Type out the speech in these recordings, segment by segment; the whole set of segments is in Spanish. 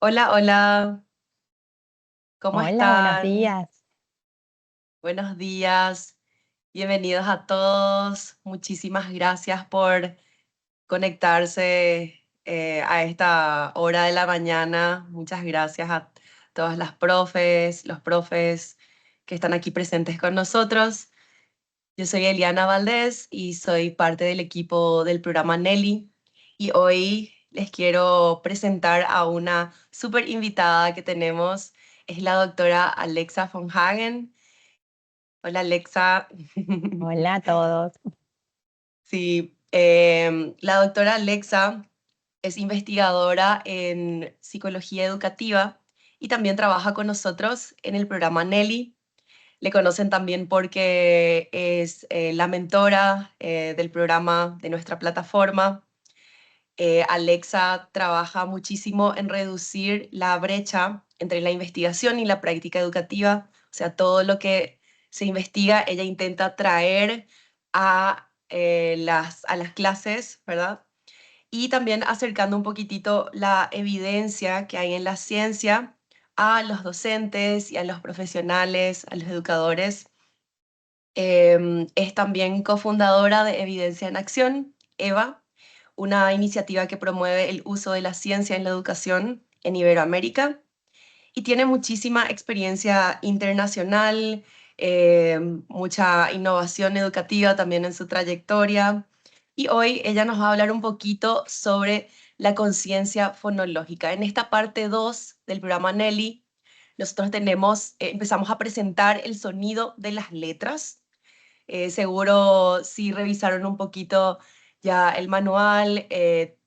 Hola, hola, ¿cómo Hola, buenos están? días. Buenos días, bienvenidos a todos. Muchísimas gracias por conectarse a esta hora de la mañana. Muchas gracias a todas las profes, los profes que están aquí presentes con nosotros. Yo soy Eliana Valdés y soy parte del equipo del programa Nelly. Y hoy les quiero presentar a una súper invitada que tenemos. Es la doctora Alexa von Hagen. Hola Alexa. Hola a todos. Sí, la doctora Alexa es investigadora en psicología educativa y también trabaja con nosotros en el programa Nelly. Le conocen también porque es la mentora del programa de nuestra plataforma. Alexa trabaja muchísimo en reducir la brecha entre la investigación y la práctica educativa. O sea, todo lo que se investiga, ella intenta traer a las clases, ¿verdad? Y también acercando un poquitito la evidencia que hay en la ciencia a los docentes y a los profesionales, a los educadores. Es también cofundadora de Evidencia en Acción, EVA, una iniciativa que promueve el uso de la ciencia en la educación en Iberoamérica y tiene muchísima experiencia internacional, mucha innovación educativa también en su trayectoria. Y hoy ella nos va a hablar un poquito sobre la conciencia fonológica. En esta parte 2 del programa Nelly, nosotros empezamos a presentar el sonido de las letras. Seguro si revisaron un poquito ya el manual,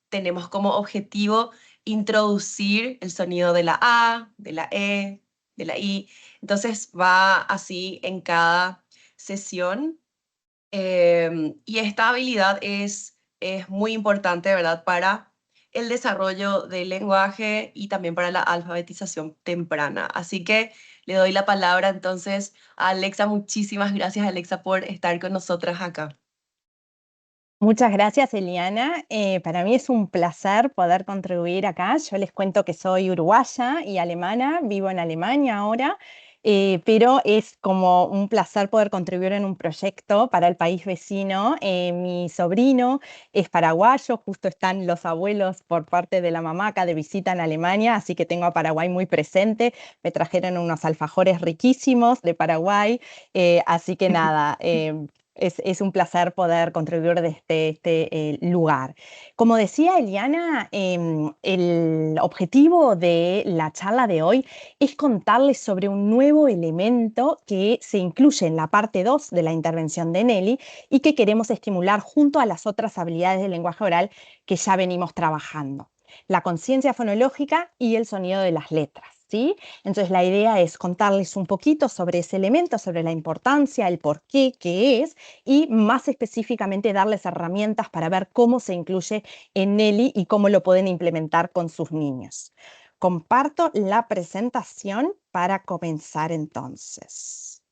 tenemos como objetivo introducir el sonido de la A, de la E, de la I. Entonces va así en cada sesión. Y esta habilidad es muy importante, ¿verdad? Para el desarrollo del lenguaje y también para la alfabetización temprana. Así que le doy la palabra entonces a Alexa. Muchísimas gracias, Alexa, por estar con nosotras acá. Muchas gracias, Eliana. Para mí es un placer poder contribuir acá. Yo les cuento que soy uruguaya y alemana, vivo en Alemania ahora, pero es como un placer poder contribuir en un proyecto para el país vecino. Mi sobrino es paraguayo, justo están los abuelos por parte de la mamá acá de visita en Alemania, así que tengo a Paraguay muy presente. Me trajeron unos alfajores riquísimos de Paraguay, así que nada. Es un placer poder contribuir desde este lugar. Como decía Eliana, el objetivo de la charla de hoy es contarles sobre un nuevo elemento que se incluye en la parte 2 de la intervención de Nelly y que queremos estimular junto a las otras habilidades del lenguaje oral que ya venimos trabajando: la conciencia fonológica y el sonido de las letras. ¿Sí? Entonces la idea es contarles un poquito sobre ese elemento, sobre la importancia, el por qué, qué es, y más específicamente darles herramientas para ver cómo se incluye en Nelly y cómo lo pueden implementar con sus niños. Comparto la presentación para comenzar entonces.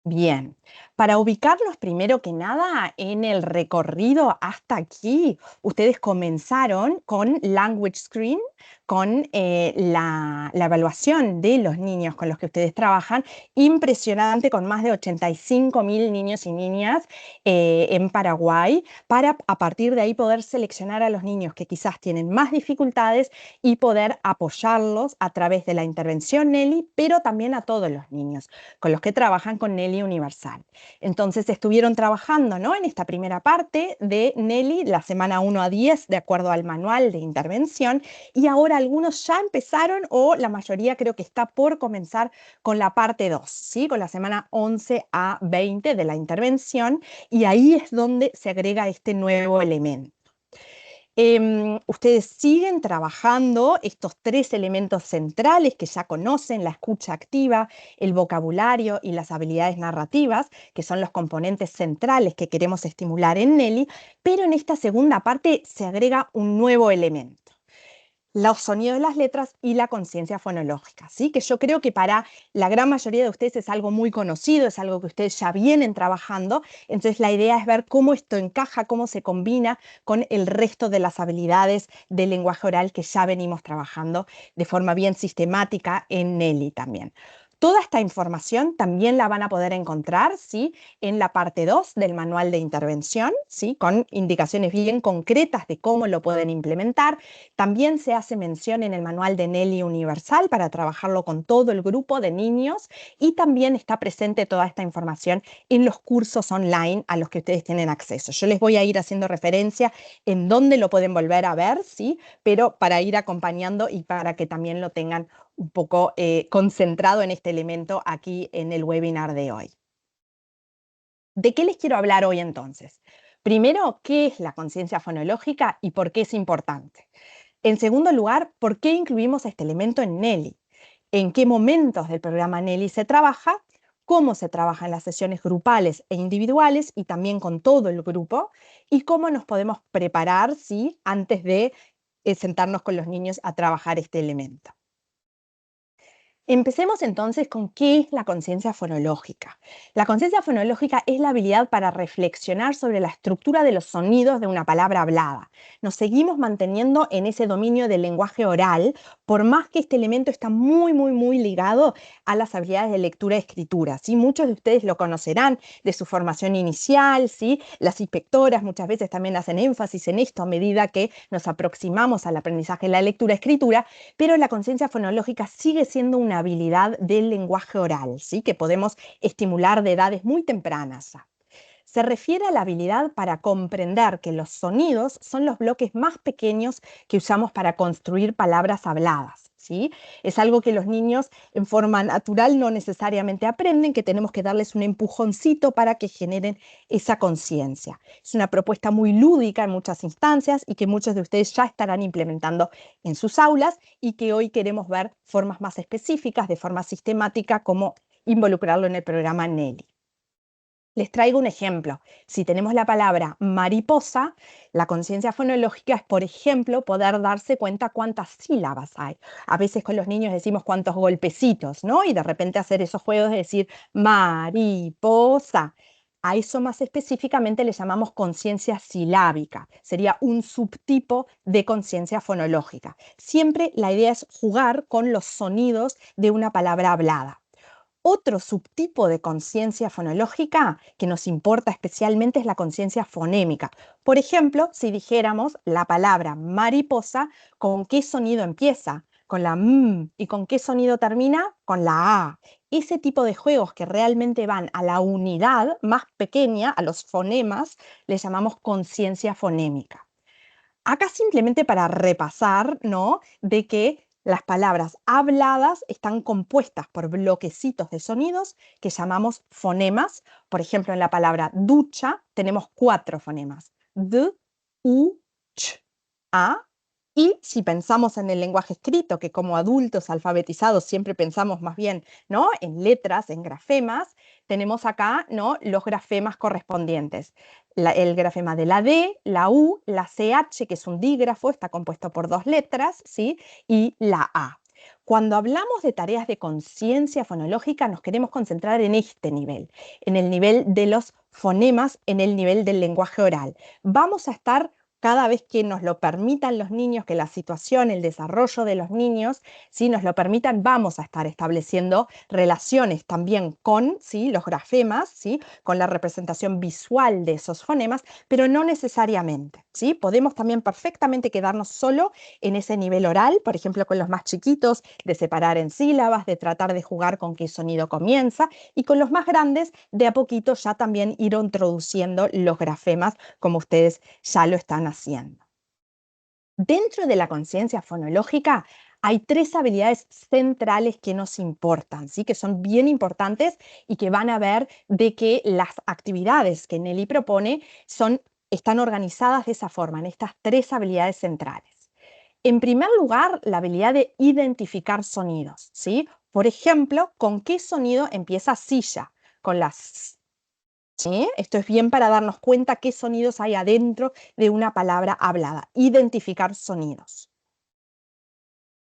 Bien, para ubicarlos primero que nada en el recorrido hasta aquí, ustedes comenzaron con Language Screen, con la evaluación de los niños con los que ustedes trabajan, impresionante, con más de 85.000 niños y niñas en Paraguay, para a partir de ahí poder seleccionar a los niños que quizás tienen más dificultades y poder apoyarlos a través de la intervención Nelly, pero también a todos los niños con los que trabajan con Nelly Universal. Entonces estuvieron trabajando, ¿no?, en esta primera parte de Nelly, la semana 1 a 10, de acuerdo al manual de intervención, y ahora algunos ya empezaron, o la mayoría creo que está por comenzar con la parte 2, ¿sí?, con la semana 11 a 20 de la intervención, y ahí es donde se agrega este nuevo elemento. Ustedes siguen trabajando estos tres elementos centrales que ya conocen: la escucha activa, el vocabulario y las habilidades narrativas, que son los componentes centrales que queremos estimular en Nelly, pero en esta segunda parte se agrega un nuevo elemento. los sonidos de las letras y la conciencia fonológica, ¿sí? Que yo creo que para la gran mayoría de ustedes es algo muy conocido, es algo que ustedes ya vienen trabajando, entonces la idea es ver cómo esto encaja, cómo se combina con el resto de las habilidades del lenguaje oral que ya venimos trabajando de forma bien sistemática en Nelly también. Toda esta información también la van a poder encontrar, ¿sí? En la parte 2 del manual de intervención, ¿sí? Con indicaciones bien concretas de cómo lo pueden implementar. También se hace mención en el manual de Nelly Universal para trabajarlo con todo el grupo de niños y también está presente toda esta información en los cursos online a los que ustedes tienen acceso. Yo les voy a ir haciendo referencia en dónde lo pueden volver a ver, ¿sí? Pero para ir acompañando y para que también lo tengan un poco concentrado en este elemento aquí en el webinar de hoy. ¿De qué les quiero hablar hoy entonces? Primero, ¿qué es la conciencia fonológica y por qué es importante? En segundo lugar, ¿por qué incluimos este elemento en Nelly? ¿En qué momentos del programa Nelly se trabaja? ¿Cómo se trabaja en las sesiones grupales e individuales y también con todo el grupo? ¿Y cómo nos podemos preparar, ¿sí? Antes de sentarnos con los niños a trabajar este elemento? Empecemos entonces con qué es la conciencia fonológica. La conciencia fonológica es la habilidad para reflexionar sobre la estructura de los sonidos de una palabra hablada. Nos seguimos manteniendo en ese dominio del lenguaje oral, por más que este elemento está muy ligado a las habilidades de lectura y escritura. ¿Sí? Muchos de ustedes lo conocerán de su formación inicial, ¿sí? Las inspectoras muchas veces también hacen énfasis en esto a medida que nos aproximamos al aprendizaje de la lectura y escritura, pero la conciencia fonológica sigue siendo una habilidad del lenguaje oral, ¿sí? Que podemos estimular de edades muy tempranas. Se refiere a la habilidad para comprender que los sonidos son los bloques más pequeños que usamos para construir palabras habladas, ¿sí? Es algo que los niños en forma natural no necesariamente aprenden, que tenemos que darles un empujoncito para que generen esa conciencia. Es una propuesta muy lúdica en muchas instancias y que muchos de ustedes ya estarán implementando en sus aulas y que hoy queremos ver formas más específicas, de forma sistemática, como involucrarlo en el programa Nelly. Les traigo un ejemplo. Si tenemos la palabra mariposa, la conciencia fonológica es, por ejemplo, poder darse cuenta cuántas sílabas hay. A veces con los niños decimos cuántos golpecitos, ¿no? Y de repente hacer esos juegos de decir mariposa. A eso más específicamente le llamamos conciencia silábica. Sería un subtipo de conciencia fonológica. Siempre la idea es jugar con los sonidos de una palabra hablada. Otro subtipo de conciencia fonológica que nos importa especialmente es la conciencia fonémica. Por ejemplo, si dijéramos la palabra mariposa, ¿con qué sonido empieza? Con la M. ¿Y con qué sonido termina? Con la A. Ese tipo de juegos que realmente van a la unidad más pequeña, a los fonemas, les llamamos conciencia fonémica. Acá simplemente para repasar, ¿no? De que las palabras habladas están compuestas por bloquecitos de sonidos que llamamos fonemas. Por ejemplo, en la palabra ducha tenemos 4 fonemas: d, u, ch, a. Y si pensamos en el lenguaje escrito, que como adultos alfabetizados siempre pensamos más bien, ¿no? En letras, en grafemas, tenemos acá, ¿no? Los grafemas correspondientes. El grafema de la D, la U, la CH, que es un dígrafo, está compuesto por 2 letras, ¿sí? Y la A. Cuando hablamos de tareas de conciencia fonológica, nos queremos concentrar en este nivel, en el nivel de los fonemas, en el nivel del lenguaje oral. Vamos a estar, cada vez que nos lo permitan los niños, que la situación, el desarrollo de los niños, si nos lo permitan, vamos a estar estableciendo relaciones también con, ¿sí? Los grafemas, ¿sí? Con la representación visual de esos fonemas, pero no necesariamente, ¿sí? Podemos también perfectamente quedarnos solo en ese nivel oral, por ejemplo, con los más chiquitos, de separar en sílabas, de tratar de jugar con qué sonido comienza, y con los más grandes, de a poquito ya también ir introduciendo los grafemas, como ustedes ya lo están haciendo. Dentro de la conciencia fonológica hay 3 habilidades centrales que nos importan, ¿sí? Que son bien importantes y que van a ver de que las actividades que Nelly propone están organizadas de esa forma, en estas 3 habilidades centrales. En primer lugar, la habilidad de identificar sonidos, ¿sí? Por ejemplo, ¿con qué sonido empieza silla? Con las. ¿Sí? Esto es bien para darnos cuenta qué sonidos hay adentro de una palabra hablada, identificar sonidos.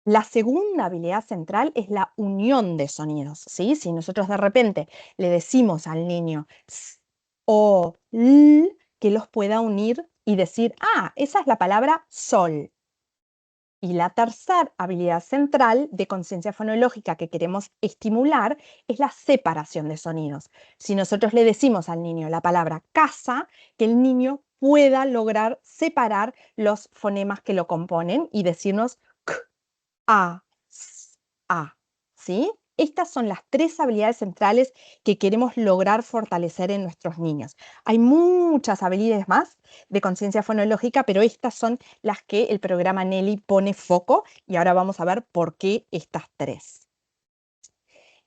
La segunda habilidad central es la unión de sonidos, ¿sí? Si nosotros de repente le decimos al niño s, o, l, que los pueda unir y decir, ah, esa es la palabra sol. Y la tercera habilidad central de conciencia fonológica que queremos estimular es la separación de sonidos. Si nosotros le decimos al niño la palabra casa, que el niño pueda lograr separar los fonemas que lo componen y decirnos k, a, s, a, ¿sí? Estas son las tres habilidades centrales que queremos lograr fortalecer en nuestros niños. Hay muchas habilidades más de conciencia fonológica, pero estas son las que el programa Nelly pone foco y ahora vamos a ver por qué estas tres.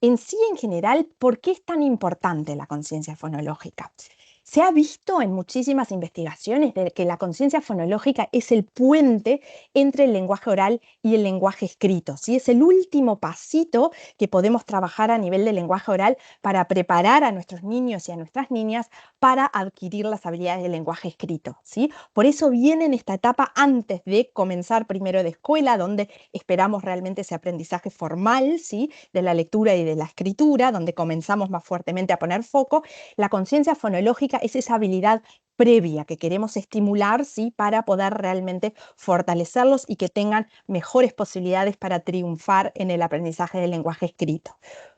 En sí, en general, ¿por qué es tan importante la conciencia fonológica? Se ha visto en muchísimas investigaciones de que la conciencia fonológica es el puente entre el lenguaje oral y el lenguaje escrito, ¿sí? Es el último pasito que podemos trabajar a nivel del lenguaje oral para preparar a nuestros niños y a nuestras niñas para adquirir las habilidades del lenguaje escrito, ¿sí? Por eso viene en esta etapa antes de comenzar primero de escuela, donde esperamos realmente ese aprendizaje formal, ¿sí? De la lectura y de la escritura, donde comenzamos más fuertemente a poner foco. La conciencia fonológica es esa habilidad previa que queremos estimular, ¿sí? Para poder realmente fortalecerlos y que tengan mejores posibilidades para triunfar en el aprendizaje del lenguaje escrito.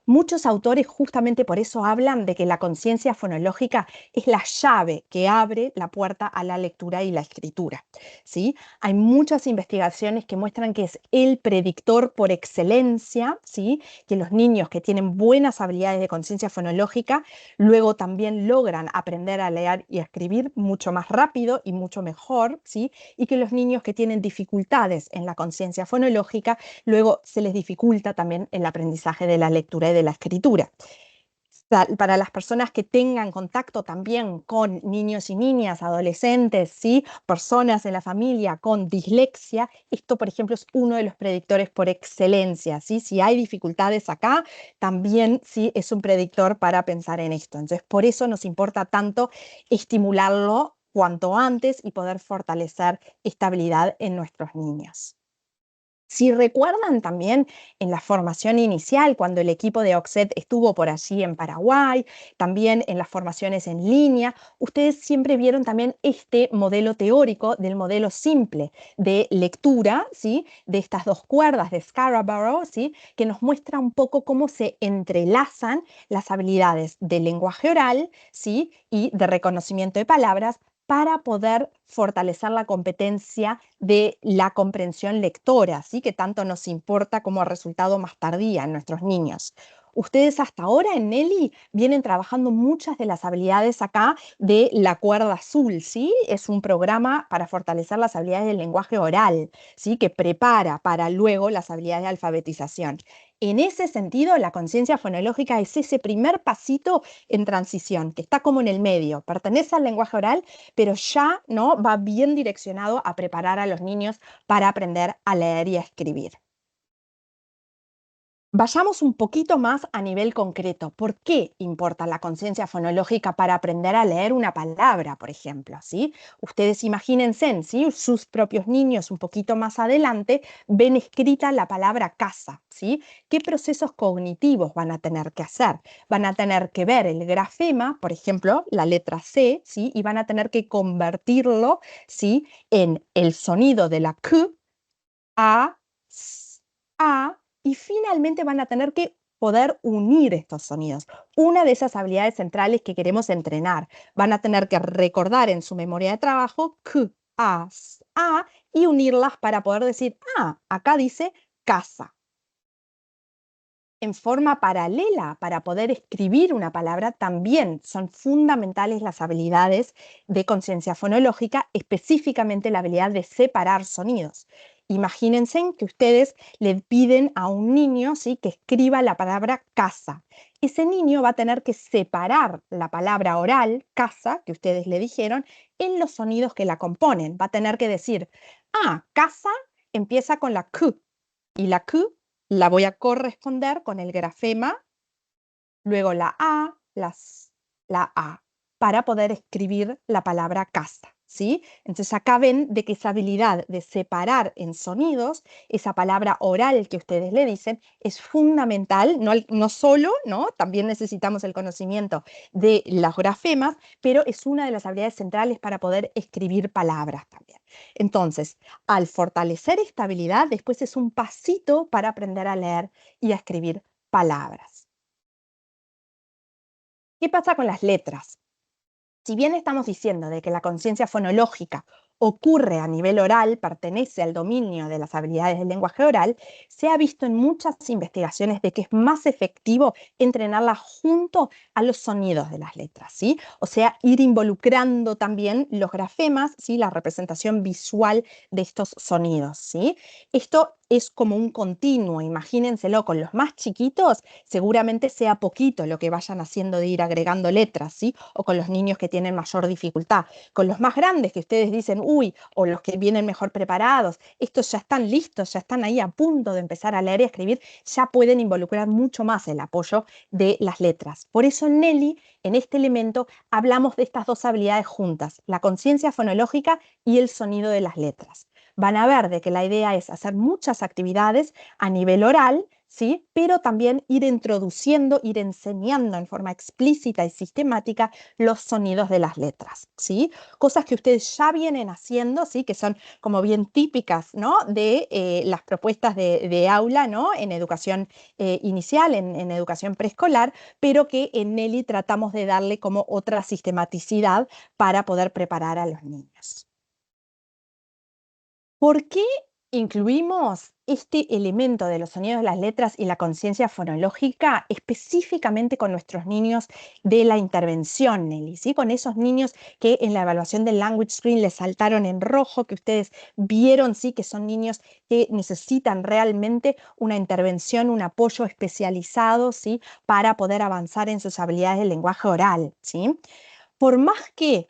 Muchos autores justamente por eso hablan de que la conciencia fonológica es la llave que abre la puerta a la lectura y la escritura, ¿sí? Hay muchas investigaciones que muestran que es el predictor por excelencia, ¿sí? Que los niños que tienen buenas habilidades de conciencia fonológica luego también logran aprender a leer y a escribir mucho más rápido y mucho mejor, ¿sí? Y que los niños que tienen dificultades en la conciencia fonológica, luego se les dificulta también el aprendizaje de la lectura y de la escritura. Para las personas que tengan contacto también con niños y niñas, adolescentes, ¿sí? Personas en la familia con dislexia, esto, por ejemplo, es uno de los predictores por excelencia, ¿sí? Si hay dificultades acá, también sí es un predictor para pensar en esto. Entonces, por eso nos importa tanto estimularlo cuanto antes y poder fortalecer esta habilidad en nuestros niños. Si recuerdan también en la formación inicial, cuando el equipo de OCSET estuvo por allí en Paraguay, también en las formaciones en línea, ustedes siempre vieron también este modelo teórico del modelo simple de lectura, ¿sí? De estas dos cuerdas de Scarborough, ¿sí? Que nos muestra un poco cómo se entrelazan las habilidades del lenguaje oral, ¿sí? Y de reconocimiento de palabras para poder fortalecer la competencia de la comprensión lectora, ¿sí? Que tanto nos importa como resultado más tardía en nuestros niños. Ustedes hasta ahora en Nelly vienen trabajando muchas de las habilidades acá de la cuerda azul, ¿sí? Es un programa para fortalecer las habilidades del lenguaje oral, ¿sí? Que prepara para luego las habilidades de alfabetización. En ese sentido, la conciencia fonológica es ese primer pasito en transición, que está como en el medio, pertenece al lenguaje oral, pero ya no va bien direccionado a preparar a los niños para aprender a leer y a escribir. Vayamos un poquito más a nivel concreto. ¿Por qué importa la conciencia fonológica para aprender a leer una palabra, por ejemplo? ¿Sí? Ustedes imagínense, ¿sí? Sus propios niños un poquito más adelante ven escrita la palabra casa, ¿sí? ¿Qué procesos cognitivos van a tener que hacer? Van a tener que ver el grafema, por ejemplo, la letra C, ¿sí? Y van a tener que convertirlo, ¿sí? En el sonido de la Q, A, S, A, y finalmente van a tener que poder unir estos sonidos. Una de esas habilidades centrales que queremos entrenar. Van a tener que recordar en su memoria de trabajo Q, A, S, A y unirlas para poder decir, ah, acá dice casa. En forma paralela, para poder escribir una palabra, también son fundamentales las habilidades de conciencia fonológica, específicamente la habilidad de separar sonidos. Imagínense que ustedes le piden a un niño, ¿sí? Que escriba la palabra casa. Ese niño va a tener que separar la palabra oral, casa, que ustedes le dijeron, en los sonidos que la componen. Va a tener que decir, ah, casa empieza con la Q y la Q la voy a corresponder con el grafema, luego la A, la S, la A, para poder escribir la palabra casa. ¿sí? Entonces acá ven de que esa habilidad de separar en sonidos, esa palabra oral que ustedes le dicen, es fundamental, no solo, ¿no? También necesitamos el conocimiento de los grafemas, pero es una de las habilidades centrales para poder escribir palabras también. Entonces, al fortalecer esta habilidad, después es un pasito para aprender a leer y a escribir palabras. ¿Qué pasa con las letras? Si bien estamos diciendo de que la conciencia fonológica ocurre a nivel oral, pertenece al dominio de las habilidades del lenguaje oral, se ha visto en muchas investigaciones de que es más efectivo entrenarla junto a los sonidos de las letras, ¿sí? O sea, ir involucrando también los grafemas, ¿sí? La representación visual de estos sonidos, ¿sí? Esto es como un continuo, imagínenselo, con los más chiquitos, seguramente sea poquito lo que vayan haciendo de ir agregando letras, ¿sí? O con los niños que tienen mayor dificultad. Con los más grandes que ustedes dicen, uy, o los que vienen mejor preparados, estos ya están listos, ya están ahí a punto de empezar a leer y a escribir, ya pueden involucrar mucho más el apoyo de las letras. Por eso en Nelly, en este elemento, hablamos de estas dos habilidades juntas, la conciencia fonológica y el sonido de las letras. Van a ver de que la idea es hacer muchas actividades a nivel oral, ¿sí? Pero también ir introduciendo, ir enseñando en forma explícita y sistemática los sonidos de las letras, ¿sí? Cosas que ustedes ya vienen haciendo, ¿sí? Que son como bien típicas, ¿no? De las propuestas de aula, ¿no? En educación inicial, en educación preescolar, pero que en Nelly tratamos de darle como otra sistematicidad para poder preparar a los niños. ¿Por qué incluimos este elemento de los sonidos de las letras y la conciencia fonológica específicamente con nuestros niños de la intervención, Nelly? ¿Sí? Con esos niños que en la evaluación del Language Screen les saltaron en rojo, que ustedes vieron, ¿sí? Que son niños que necesitan realmente una intervención, un apoyo especializado, ¿sí? Para poder avanzar en sus habilidades de lenguaje oral, ¿sí? Por más que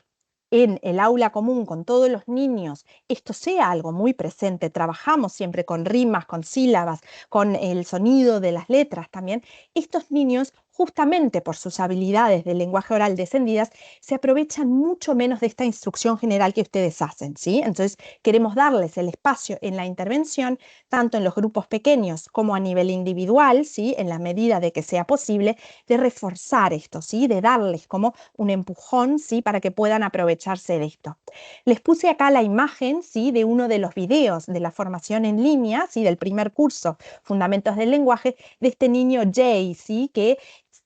en el aula común con todos los niños esto sea algo muy presente, trabajamos siempre con rimas, con sílabas, con el sonido de las letras también, estos niños, justamente por sus habilidades de lenguaje oral descendidas, se aprovechan mucho menos de esta instrucción general que ustedes hacen, ¿sí? Entonces, queremos darles el espacio en la intervención, tanto en los grupos pequeños como a nivel individual, ¿sí? En la medida de que sea posible, de reforzar esto, ¿sí? De darles como un empujón, ¿sí? Para que puedan aprovecharse de esto. Les puse acá la imagen, ¿sí? De uno de los videos de la formación en línea, ¿sí? Del primer curso, Fundamentos del Lenguaje, de este niño Jay, ¿sí? Que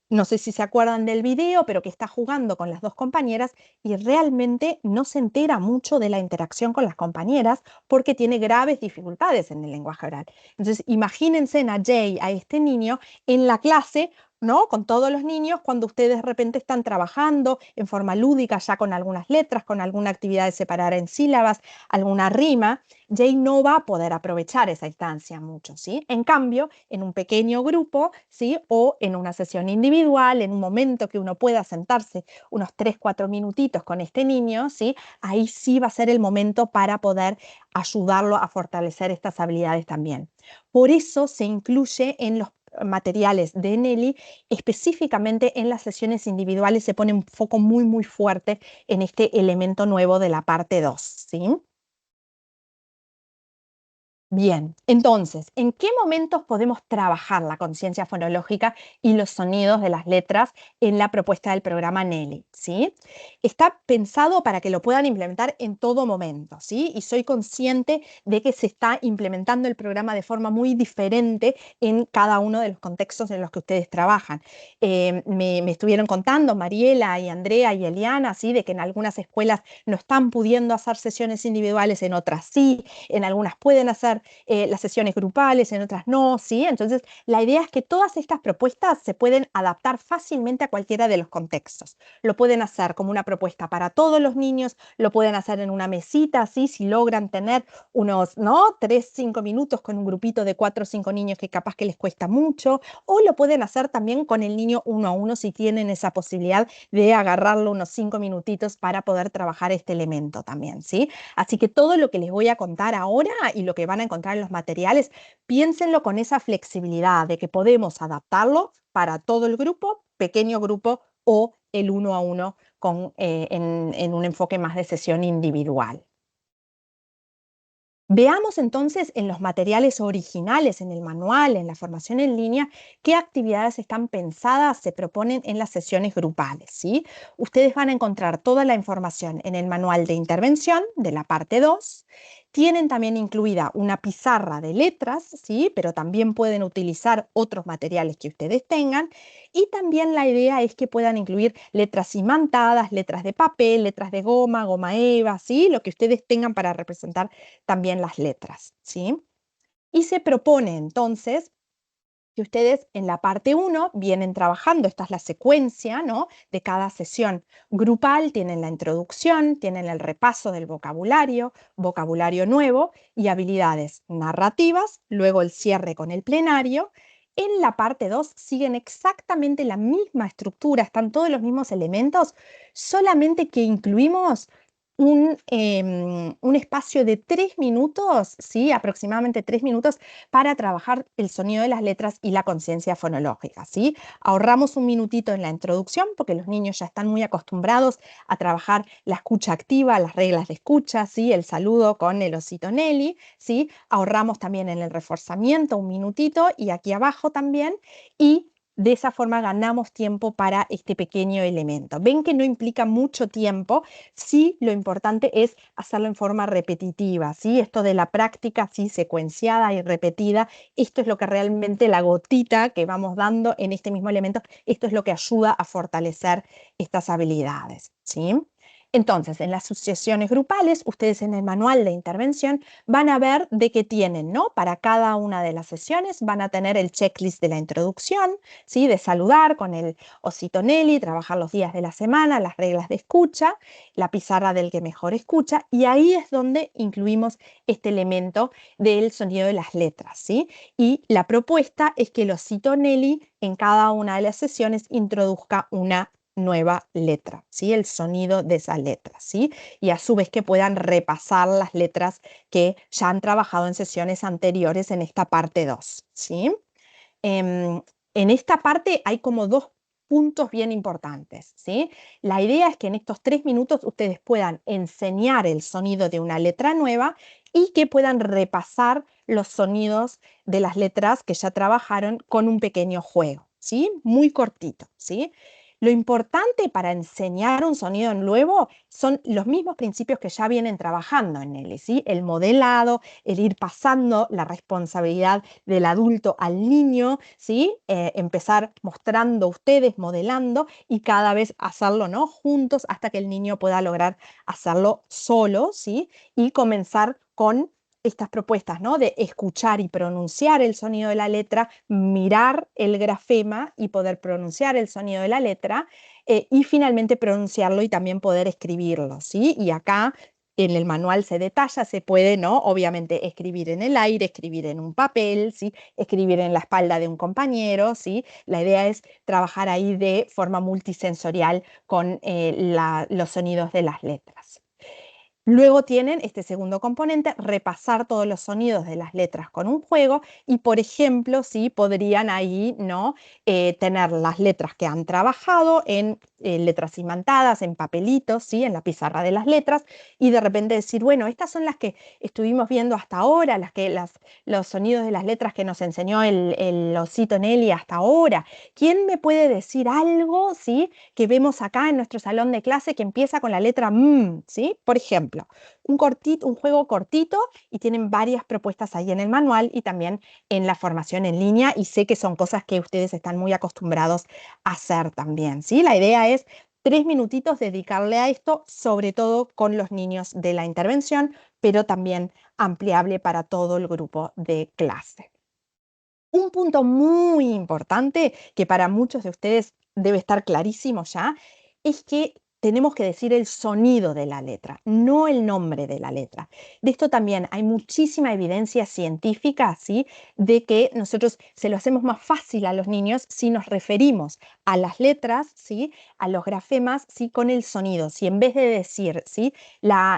no sé si se acuerdan del video, pero que está jugando con las dos compañeras y realmente no se entera mucho de la interacción con las compañeras porque tiene graves dificultades en el lenguaje oral. Entonces, imagínense a Jay, a este niño, en la clase, ¿no? Con todos los niños, cuando ustedes de repente están trabajando en forma lúdica, ya con algunas letras, con alguna actividad de separar en sílabas, alguna rima, Jay no va a poder aprovechar esa instancia mucho, ¿sí? En cambio, en un pequeño grupo, ¿sí? O en una sesión individual, en un momento que uno pueda sentarse unos 3, 4 minutitos con este niño, ¿sí? Ahí sí va a ser el momento para poder ayudarlo a fortalecer estas habilidades también. Por eso se incluye en los materiales de Nelly, específicamente en las sesiones individuales se pone un foco muy, muy fuerte en este elemento nuevo de la parte 2, ¿sí? Bien, entonces, ¿en qué momentos podemos trabajar la conciencia fonológica y los sonidos de las letras en la propuesta del programa Nelly? ¿Sí? Está pensado para que lo puedan implementar en todo momento, ¿sí? Y soy consciente de que se está implementando el programa de forma muy diferente en cada uno de los contextos en los que ustedes trabajan. Me estuvieron contando Mariela y Andrea y Eliana, ¿sí? De que en algunas escuelas no están pudiendo hacer sesiones individuales, en otras sí, en algunas pueden hacer las sesiones grupales, en otras no, ¿sí? Entonces, la idea es que todas estas propuestas se pueden adaptar fácilmente a cualquiera de los contextos. Lo pueden hacer como una propuesta para todos los niños, lo pueden hacer en una mesita, ¿sí? Si logran tener unos, ¿no? 3, 5 minutos con un grupito de 4 o 5 niños que capaz que les cuesta mucho, o lo pueden hacer también con el niño uno a uno si tienen esa posibilidad de agarrarlo unos 5 minutitos para poder trabajar este elemento también, ¿sí? Así que todo lo que les voy a contar ahora y lo que van a encontrar en los materiales, piénsenlo con esa flexibilidad de que podemos adaptarlo para todo el grupo, pequeño grupo o el uno a uno en un enfoque más de sesión individual. Veamos entonces en los materiales originales, en el manual, en la formación en línea, qué actividades están pensadas, se proponen en las sesiones grupales, ¿sí? Ustedes van a encontrar toda la información en el manual de intervención de la parte 2. Tienen también incluida una pizarra de letras, ¿sí? Pero también pueden utilizar otros materiales que ustedes tengan. Y también la idea es que puedan incluir letras imantadas, letras de papel, letras de goma, goma eva, ¿sí? Lo que ustedes tengan para representar también las letras, ¿sí? Y se propone entonces que ustedes en la parte 1 vienen trabajando, esta es la secuencia, ¿no?, de cada sesión grupal, tienen la introducción, tienen el repaso del vocabulario, vocabulario nuevo y habilidades narrativas, luego el cierre con el plenario. En la parte 2 siguen exactamente la misma estructura, están todos los mismos elementos, solamente que incluimos un espacio de 3 minutos, ¿sí? Aproximadamente 3 minutos para trabajar el sonido de las letras y la conciencia fonológica, ¿sí? Ahorramos un minutito en la introducción porque los niños ya están muy acostumbrados a trabajar la escucha activa, las reglas de escucha, ¿sí? El saludo con el osito Nelly, ¿sí? Ahorramos también en el reforzamiento un minutito y aquí abajo también, y de esa forma ganamos tiempo para este pequeño elemento. Ven que no implica mucho tiempo, sí, lo importante es hacerlo en forma repetitiva, ¿sí? Esto de la práctica, sí, secuenciada y repetida, esto es lo que realmente la gotita que vamos dando en este mismo elemento, esto es lo que ayuda a fortalecer estas habilidades, ¿sí? Entonces, en las sesiones grupales, ustedes en el manual de intervención van a ver de qué tienen, ¿no? Para cada una de las sesiones van a tener el checklist de la introducción, ¿sí? De saludar con el osito Nelly, trabajar los días de la semana, las reglas de escucha, la pizarra del que mejor escucha, y ahí es donde incluimos este elemento del sonido de las letras, ¿sí? Y la propuesta es que el osito Nelly en cada una de las sesiones introduzca una nueva letra, ¿sí? El sonido de esa letra, ¿sí? Y a su vez que puedan repasar las letras que ya han trabajado en sesiones anteriores en esta parte 2, ¿sí? Em, en esta parte hay como dos puntos bien importantes, ¿sí? La idea es que en estos 3 minutos ustedes puedan enseñar el sonido de una letra nueva y que puedan repasar los sonidos de las letras que ya trabajaron con un pequeño juego, ¿sí? Muy cortito, ¿sí? Lo importante para enseñar un sonido nuevo son los mismos principios que ya vienen trabajando en él, ¿sí? El modelado, el ir pasando la responsabilidad del adulto al niño, ¿sí? Empezar mostrando ustedes, modelando y cada vez hacerlo, ¿no? Juntos hasta que el niño pueda lograr hacerlo solo, ¿sí? Y comenzar con estas propuestas, ¿no? De escuchar y pronunciar el sonido de la letra, mirar el grafema y poder pronunciar el sonido de la letra, y finalmente pronunciarlo y también poder escribirlo, ¿sí? Y acá en el manual se detalla, se puede, ¿no? Obviamente escribir en el aire, escribir en un papel, ¿sí? Escribir en la espalda de un compañero, ¿sí? La idea es trabajar ahí de forma multisensorial con los sonidos de las letras. Luego tienen este segundo componente, repasar todos los sonidos de las letras con un juego y, por ejemplo, sí, podrían ahí, ¿no? Tener las letras que han trabajado en letras imantadas, en papelitos, ¿sí? En la pizarra de las letras y de repente decir, bueno, estas son las que estuvimos viendo hasta ahora, los sonidos de las letras que nos enseñó el osito Nelly hasta ahora. ¿Quién me puede decir algo, ¿sí? Que vemos acá en nuestro salón de clase que empieza con la letra M, ¿sí? Por ejemplo, un juego cortito y tienen varias propuestas ahí en el manual y también en la formación en línea y sé que son cosas que ustedes están muy acostumbrados a hacer también, ¿sí? La idea es 3 minutitos dedicarle a esto, sobre todo con los niños de la intervención, pero también ampliable para todo el grupo de clase. Un punto muy importante que para muchos de ustedes debe estar clarísimo ya, es que tenemos que decir el sonido de la letra, no el nombre de la letra. De esto también hay muchísima evidencia científica, ¿sí? De que nosotros se lo hacemos más fácil a los niños si nos referimos a las letras, ¿sí? A los grafemas, ¿sí? Con el sonido. Si en vez de decir, ¿sí?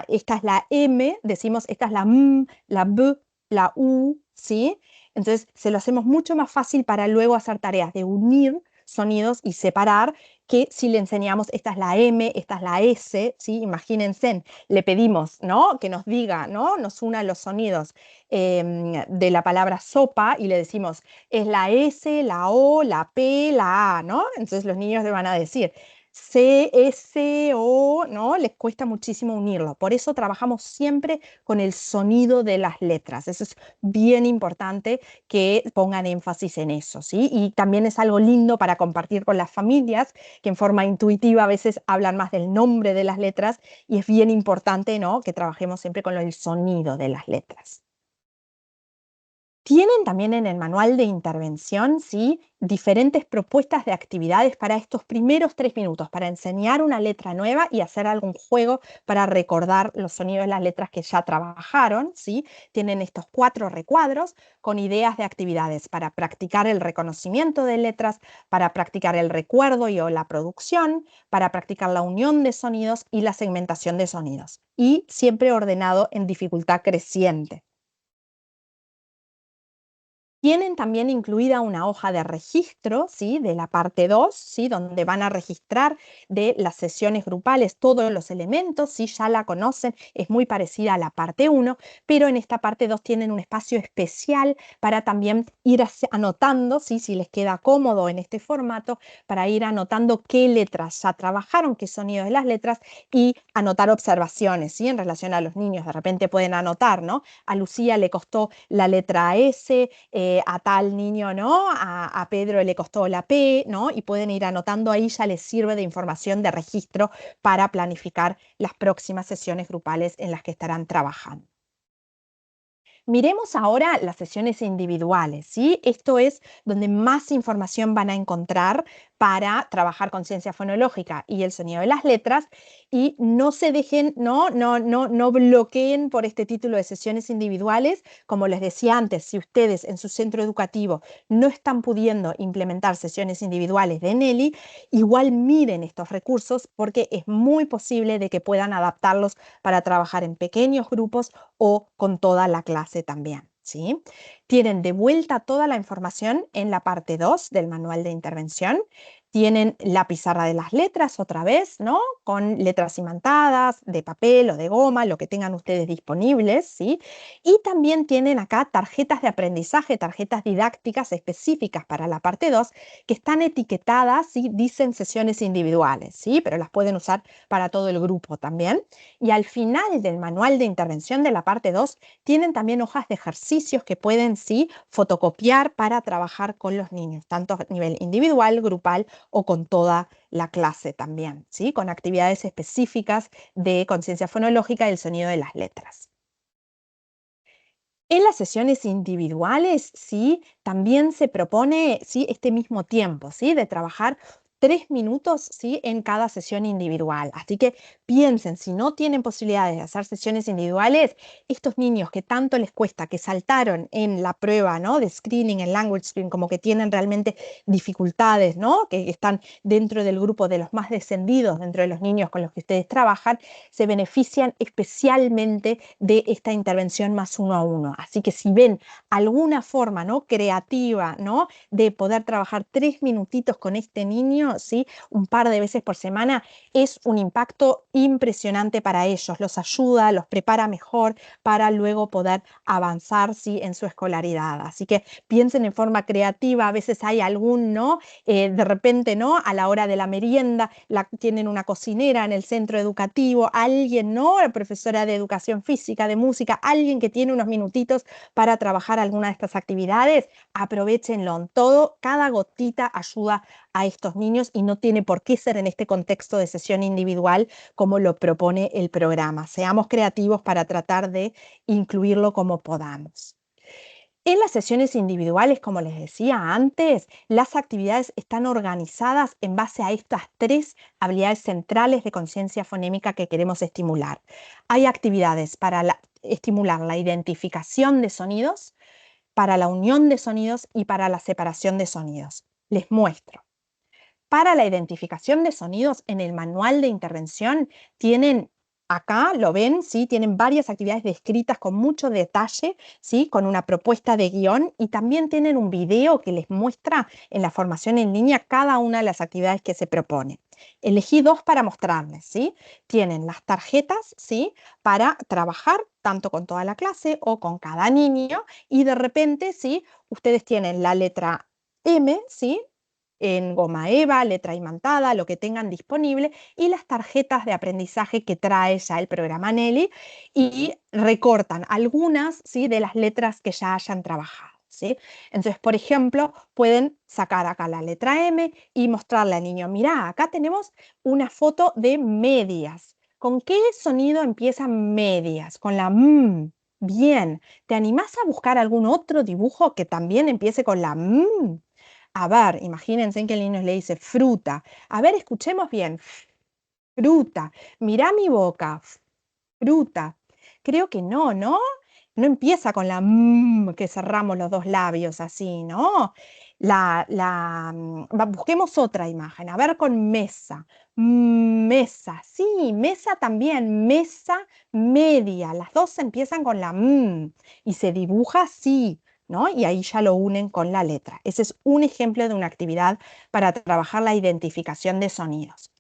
Esta es la M, decimos esta es la M, la B, la U, ¿sí? Entonces se lo hacemos mucho más fácil para luego hacer tareas de unir sonidos y separar, que si le enseñamos esta es la M, esta es la S, ¿sí? Imagínense, le pedimos, ¿no? Que nos diga, ¿no? Nos una los sonidos de la palabra sopa y le decimos, es la S, la O, la P, la A, ¿no? Entonces los niños le van a decir C, S, O, ¿no? Les cuesta muchísimo unirlo. Por eso trabajamos siempre con el sonido de las letras. Eso es bien importante que pongan énfasis en eso, ¿sí? Y también es algo lindo para compartir con las familias, que en forma intuitiva a veces hablan más del nombre de las letras y es bien importante, ¿no? Que trabajemos siempre con el sonido de las letras. Tienen también en el manual de intervención, ¿sí? Diferentes propuestas de actividades para estos primeros 3 minutos, para enseñar una letra nueva y hacer algún juego para recordar los sonidos de las letras que ya trabajaron, ¿sí? Tienen estos 4 recuadros con ideas de actividades para practicar el reconocimiento de letras, para practicar el recuerdo y o la producción, para practicar la unión de sonidos y la segmentación de sonidos. Y siempre ordenado en dificultad creciente. Tienen también incluida una hoja de registro, ¿sí? De la parte 2, ¿sí? Donde van a registrar de las sesiones grupales todos los elementos, ¿sí? Ya la conocen, es muy parecida a la parte 1, pero en esta parte 2 tienen un espacio especial para también ir anotando, ¿sí? Si les queda cómodo en este formato, para ir anotando qué letras ya trabajaron, qué sonidos de las letras y anotar observaciones, ¿sí? En relación a los niños, de repente pueden anotar, ¿no? A Lucía le costó la letra S, a tal niño, ¿no? A Pedro le costó la P, ¿no? Y pueden ir anotando ahí, ya les sirve de información de registro para planificar las próximas sesiones grupales en las que estarán trabajando. Miremos ahora las sesiones individuales, ¿sí? Esto es donde más información van a encontrar para trabajar con ciencia fonológica y el sonido de las letras, y no se dejen, no bloqueen por este título de sesiones individuales. Como les decía antes, si ustedes en su centro educativo no están pudiendo implementar sesiones individuales de Nelly, igual miren estos recursos porque es muy posible de que puedan adaptarlos para trabajar en pequeños grupos o con toda la clase también, ¿sí? Tienen de vuelta toda la información en la parte 2 del manual de intervención. Tienen la pizarra de las letras otra vez, ¿no? Con letras imantadas, de papel o de goma, lo que tengan ustedes disponibles, ¿sí? Y también tienen acá tarjetas de aprendizaje, tarjetas didácticas específicas para la parte 2, que están etiquetadas, ¿sí? Dicen sesiones individuales, ¿sí? Pero las pueden usar para todo el grupo también. Y al final del manual de intervención de la parte 2 tienen también hojas de ejercicios que pueden, sí, fotocopiar para trabajar con los niños, tanto a nivel individual, grupal o con toda la clase también, ¿sí? Con actividades específicas de conciencia fonológica y el sonido de las letras. En las sesiones individuales, sí, también se propone, sí, este mismo tiempo, sí, de trabajar 3 minutos, sí, en cada sesión individual. Así que piensen, si no tienen posibilidades de hacer sesiones individuales, estos niños que tanto les cuesta, que saltaron en la prueba, ¿no? De screening, en language screen, como que tienen realmente dificultades, ¿no? Que están dentro del grupo de los más descendidos, dentro de los niños con los que ustedes trabajan, se benefician especialmente de esta intervención más 1 a 1. Así que si ven alguna forma, ¿no? Creativa, ¿no? De poder trabajar 3 minutitos con este niño, ¿sí? Un par de veces por semana, es un impacto impresionante para ellos. Los ayuda, los prepara mejor para luego poder avanzar, ¿sí? En su escolaridad. Así que piensen en forma creativa. A veces hay algún, ¿no? De repente, ¿no? A la hora de la merienda, tienen una cocinera en el centro educativo, alguien, ¿no? La profesora de educación física, de música, alguien que tiene unos minutitos para trabajar alguna de estas actividades, aprovechenlo. Todo, cada gotita ayuda a estos niños y no tiene por qué ser en este contexto de sesión individual como lo propone el programa. Seamos creativos para tratar de incluirlo como podamos. En las sesiones individuales, como les decía antes, las actividades están organizadas en base a estas 3 habilidades centrales de conciencia fonémica que queremos estimular. Hay actividades para estimular la identificación de sonidos, para la unión de sonidos y para la separación de sonidos. Les muestro. Para la identificación de sonidos, en el manual de intervención tienen Acá lo ven, ¿sí? Tienen varias actividades descritas con mucho detalle, ¿sí? Con una propuesta de guión y también tienen un video que les muestra en la formación en línea cada una de las actividades que se propone. Elegí dos para mostrarles, ¿sí? Tienen las tarjetas, ¿sí? Para trabajar tanto con toda la clase o con cada niño y de repente, ¿sí? Ustedes tienen la letra M, ¿sí? En goma eva, letra imantada, lo que tengan disponible, y las tarjetas de aprendizaje que trae ya el programa Nelly, y recortan algunas, ¿sí? De las letras que ya hayan trabajado, ¿sí? Entonces, por ejemplo, pueden sacar acá la letra M y mostrarle al niño, mirá, acá tenemos una foto de medias. ¿Con qué sonido empiezan medias? Con la M. Bien. ¿Te animás a buscar algún otro dibujo que también empiece con la M? A ver, imagínense que el niño le dice fruta. A ver, escuchemos bien. Fruta. Mirá mi boca. Fruta. Creo que no, ¿no? No empieza con la que cerramos los dos labios así, ¿no? Busquemos otra imagen. A ver con mesa. Mesa. Sí, mesa también. Mesa media. Las dos empiezan con la y se dibuja así, ¿no? Y ahí ya lo unen con la letra. Ese es un ejemplo de una actividad para trabajar la identificación de sonidos.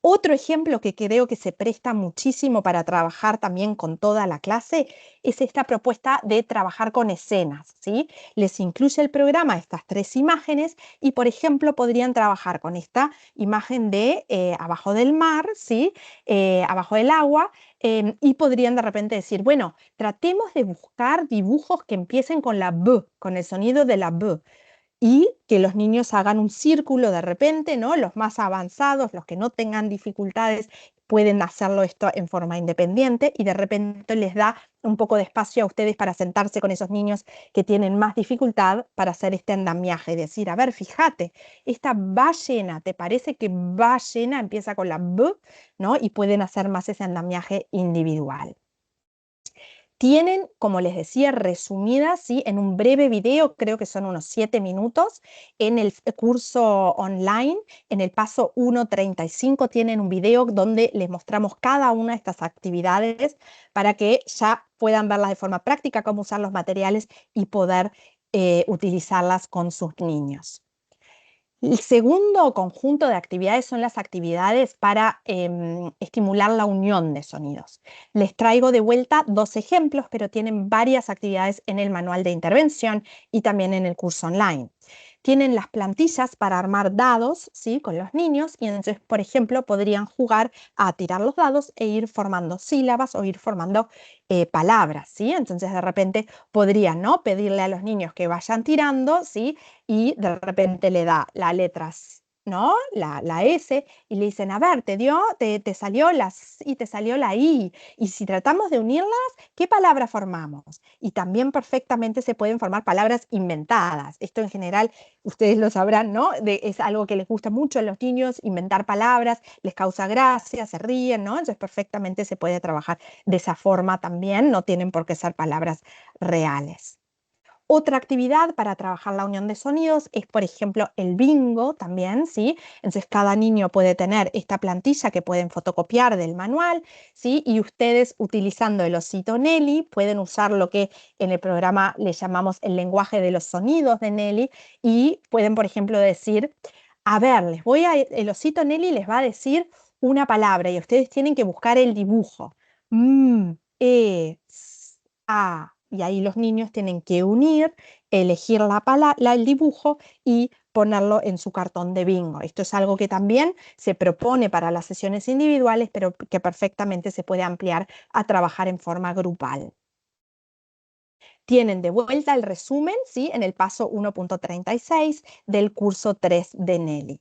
Otro ejemplo que creo que se presta muchísimo para trabajar también con toda la clase es esta propuesta de trabajar con escenas, ¿sí? Les incluye el programa estas tres imágenes y, por ejemplo, podrían trabajar con esta imagen de abajo del mar, ¿sí? Abajo del agua, y podrían de repente decir, bueno, tratemos de buscar dibujos que empiecen con la B, con el sonido de la B y que los niños hagan un círculo de repente, ¿no? Los más avanzados, los que no tengan dificultades, pueden hacerlo esto en forma independiente y de repente les da un poco de espacio a ustedes para sentarse con esos niños que tienen más dificultad para hacer este andamiaje y decir, a ver, fíjate, esta ballena, ¿te parece que ballena empieza con la B, ¿no? Y pueden hacer más ese andamiaje individual. Tienen, como les decía, resumidas, ¿sí? En un breve video, creo que son unos 7 minutos, en el curso online, en el paso 1.35 tienen un video donde les mostramos cada una de estas actividades para que ya puedan verlas de forma práctica, cómo usar los materiales y poder utilizarlas con sus niños. El segundo conjunto de actividades son las actividades para estimular la unión de sonidos. Les traigo de vuelta dos ejemplos, pero tienen varias actividades en el manual de intervención y también en el curso online. Tienen las plantillas para armar dados, ¿sí? Con los niños y entonces, por ejemplo, podrían jugar a tirar los dados e ir formando sílabas o ir formando palabras, ¿sí? Entonces, de repente podrían, ¿no? Pedirle a los niños que vayan tirando, ¿sí? Y de repente le da la letra, ¿no? La S y le dicen, a ver, te salió la S y te salió la I. Y si tratamos de unirlas, ¿qué palabra formamos? Y también perfectamente se pueden formar palabras inventadas. Esto en general, ustedes lo sabrán, ¿no? Es algo que les gusta mucho a los niños, inventar palabras, les causa gracia, se ríen, ¿no? Entonces perfectamente se puede trabajar de esa forma también, no tienen por qué ser palabras reales. Otra actividad para trabajar la unión de sonidos es, por ejemplo, el bingo también, ¿sí? Entonces, cada niño puede tener esta plantilla que pueden fotocopiar del manual, ¿sí? Y ustedes, utilizando el osito Nelly, pueden usar lo que en el programa le llamamos el lenguaje de los sonidos de Nelly y pueden, por ejemplo, decir, a ver, el osito Nelly les va a decir una palabra y ustedes tienen que buscar el dibujo. Mm, y ahí los niños tienen que unir, elegir el dibujo y ponerlo en su cartón de bingo. Esto es algo que también se propone para las sesiones individuales, pero que perfectamente se puede ampliar a trabajar en forma grupal. Tienen de vuelta el resumen, ¿sí? En el paso 1.36 del curso 3 de Nelly.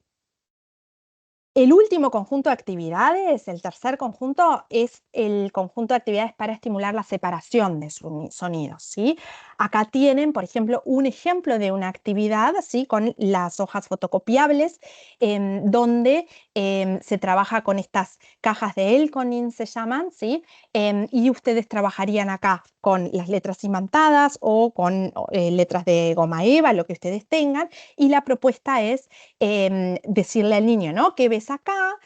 El último conjunto de actividades, el tercer conjunto, es el conjunto de actividades para estimular la separación de sonidos, ¿sí? Acá tienen, por ejemplo, un ejemplo de una actividad, ¿sí? Con las hojas fotocopiables, donde se trabaja con estas cajas de Elkonin, se llaman, ¿sí? Y ustedes trabajarían acá con las letras imantadas o con letras de goma eva, lo que ustedes tengan, y la propuesta es decirle al niño, ¿no? ¿Qué ves acá?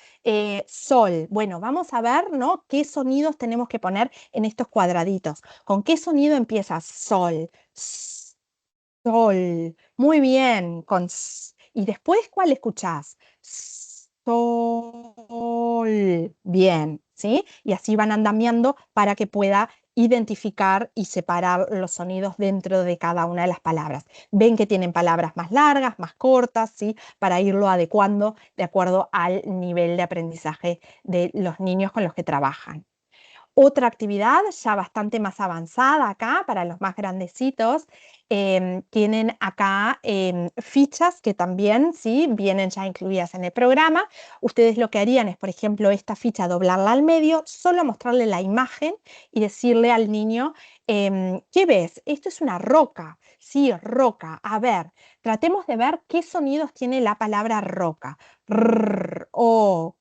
Sol. Bueno, vamos a ver, ¿no? ¿Qué sonidos tenemos que poner en estos cuadraditos? ¿Con qué sonido empieza? Sol. Sol. Muy bien. Con s. ¿Y después cuál escuchás? Sol. Bien, ¿sí? Y así van andamiando para que pueda identificar y separar los sonidos dentro de cada una de las palabras. Ven que tienen palabras más largas, más cortas, ¿sí? Para irlo adecuando de acuerdo al nivel de aprendizaje de los niños con los que trabajan. Otra actividad ya bastante más avanzada acá para los más grandecitos, tienen acá fichas que también ¿sí? Vienen ya incluidas en el programa. Ustedes lo que harían es, por ejemplo, esta ficha doblarla al medio, solo mostrarle la imagen y decirle al niño, ¿qué ves? Esto es una roca. Sí, roca. A ver, tratemos de ver qué sonidos tiene la palabra roca. R, o,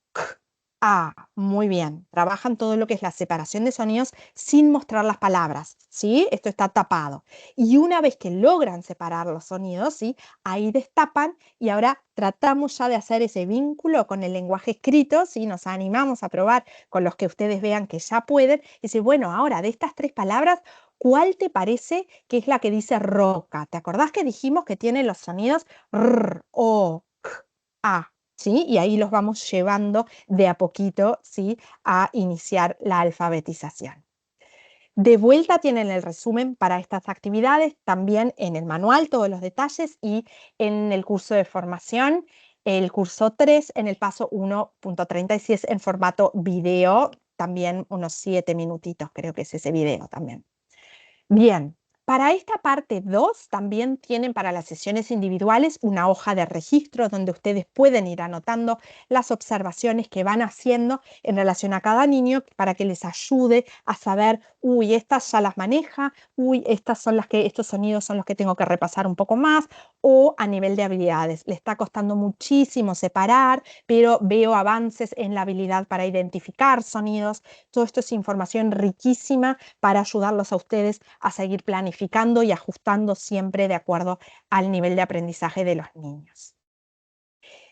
muy bien. Trabajan todo lo que es la separación de sonidos sin mostrar las palabras, ¿sí? Esto está tapado. Y una vez que logran separar los sonidos, ¿sí? Ahí destapan y ahora tratamos ya de hacer ese vínculo con el lenguaje escrito, ¿sí? Nos animamos a probar con los que ustedes vean que ya pueden. Y dice, bueno, ahora de estas tres palabras, ¿cuál te parece que es la que dice roca? ¿Te acordás que dijimos que tiene los sonidos r, o, a? ¿Sí? Y ahí los vamos llevando de a poquito, ¿sí? A iniciar la alfabetización. De vuelta tienen el resumen para estas actividades, también en el manual todos los detalles y en el curso de formación, el curso 3 en el paso 1.36 en formato video, también unos 7 minutitos creo que es ese video también. Bien, para esta parte 2 también tienen para las sesiones individuales una hoja de registro donde ustedes pueden ir anotando las observaciones que van haciendo en relación a cada niño para que les ayude a saber, uy, estas ya las maneja, uy, estas son las que, estos sonidos son los que tengo que repasar un poco más, o a nivel de habilidades. Le está costando muchísimo separar, pero veo avances en la habilidad para identificar sonidos. Todo esto es información riquísima para ayudarlos a ustedes a seguir planificando y ajustando siempre de acuerdo al nivel de aprendizaje de los niños.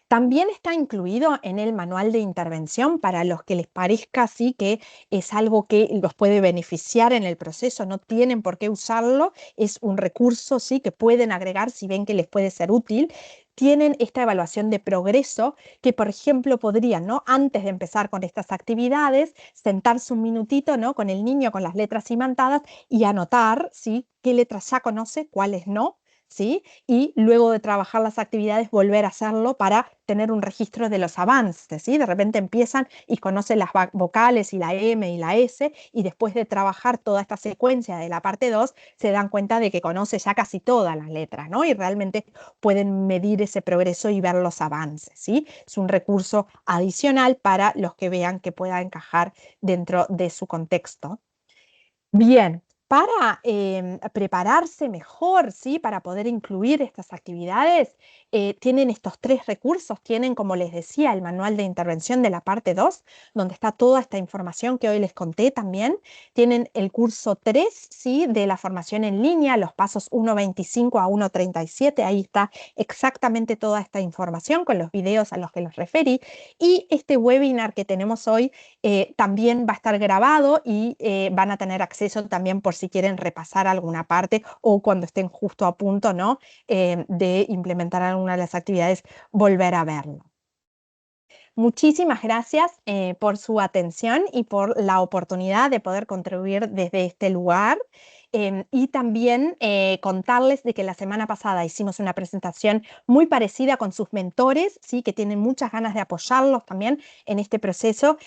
También está incluido en el manual de intervención para los que les parezca así que es algo que los puede beneficiar en el proceso, no tienen por qué usarlo, es un recurso sí que pueden agregar si ven que les puede ser útil. Tienen esta evaluación de progreso que, por ejemplo, podrían, ¿no? Antes de empezar con estas actividades, sentarse un minutito, ¿no? Con el niño con las letras imantadas y anotar, ¿sí? Qué letras ya conoce, cuáles no, ¿sí? Y luego de trabajar las actividades volver a hacerlo para tener un registro de los avances, ¿sí? De repente empiezan y conocen las vocales y la M y la S y después de trabajar toda esta secuencia de la parte 2 se dan cuenta de que conoce ya casi todas las letras, ¿no? Y realmente pueden medir ese progreso y ver los avances, ¿sí? Es un recurso adicional para los que vean que pueda encajar dentro de su contexto. Bien, para prepararse mejor, ¿sí? Para poder incluir estas actividades, tienen estos tres recursos. Tienen, como les decía, el manual de intervención de la parte 2, donde está toda esta información que hoy les conté también. Tienen el curso 3, ¿sí? De la formación en línea, los pasos 1.25 a 1.37. Ahí está exactamente toda esta información con los videos a los que los referí. Y este webinar que tenemos hoy también va a estar grabado y van a tener acceso también por si quieren repasar alguna parte o cuando estén justo a punto, ¿no? De implementar alguna de las actividades, volver a verlo. Muchísimas gracias por su atención y por la oportunidad de poder contribuir desde este lugar. Y también contarles de que la semana pasada hicimos una presentación muy parecida con sus mentores, ¿sí? Que tienen muchas ganas de apoyarlos también en este proceso.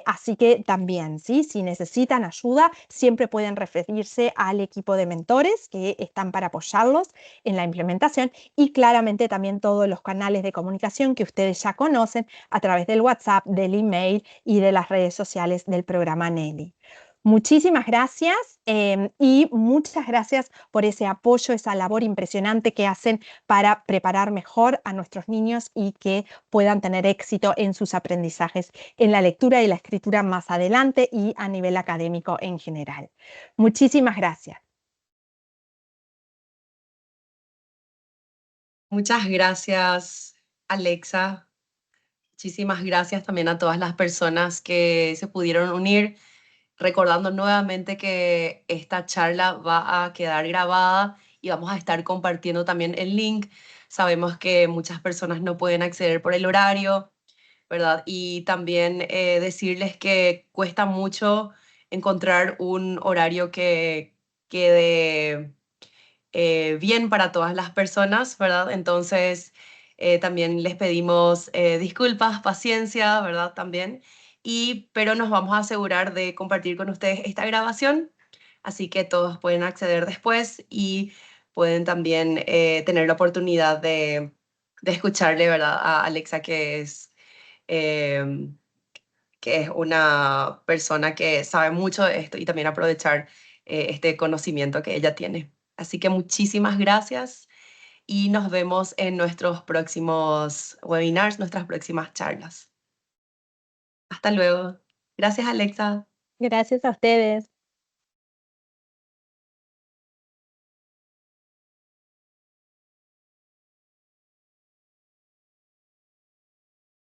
Así que también, ¿sí? Si necesitan ayuda, siempre pueden referirse al equipo de mentores que están para apoyarlos en la implementación y claramente también todos los canales de comunicación que ustedes ya conocen a través del WhatsApp, del email y de las redes sociales del programa Nelly. Muchísimas gracias y muchas gracias por ese apoyo, esa labor impresionante que hacen para preparar mejor a nuestros niños y que puedan tener éxito en sus aprendizajes en la lectura y la escritura más adelante y a nivel académico en general. Muchísimas gracias. Muchas gracias, Alexa. Muchísimas gracias también a todas las personas que se pudieron unir, recordando nuevamente que esta charla va a quedar grabada y vamos a estar compartiendo también el link. Sabemos que muchas personas no pueden acceder por el horario, ¿verdad? Y también decirles que cuesta mucho encontrar un horario que quede bien para todas las personas, ¿verdad? Entonces, también les pedimos disculpas, paciencia, ¿verdad? También. Pero nos vamos a asegurar de compartir con ustedes esta grabación, así que todos pueden acceder después y pueden también tener la oportunidad de escucharle, ¿verdad? A Alexa, em, que es una persona que sabe mucho de esto y también aprovechar este conocimiento que ella tiene. Así que muchísimas gracias y nos vemos en nuestros próximos webinars, nuestras próximas charlas. Hasta luego. Gracias, Alexa. Gracias a ustedes.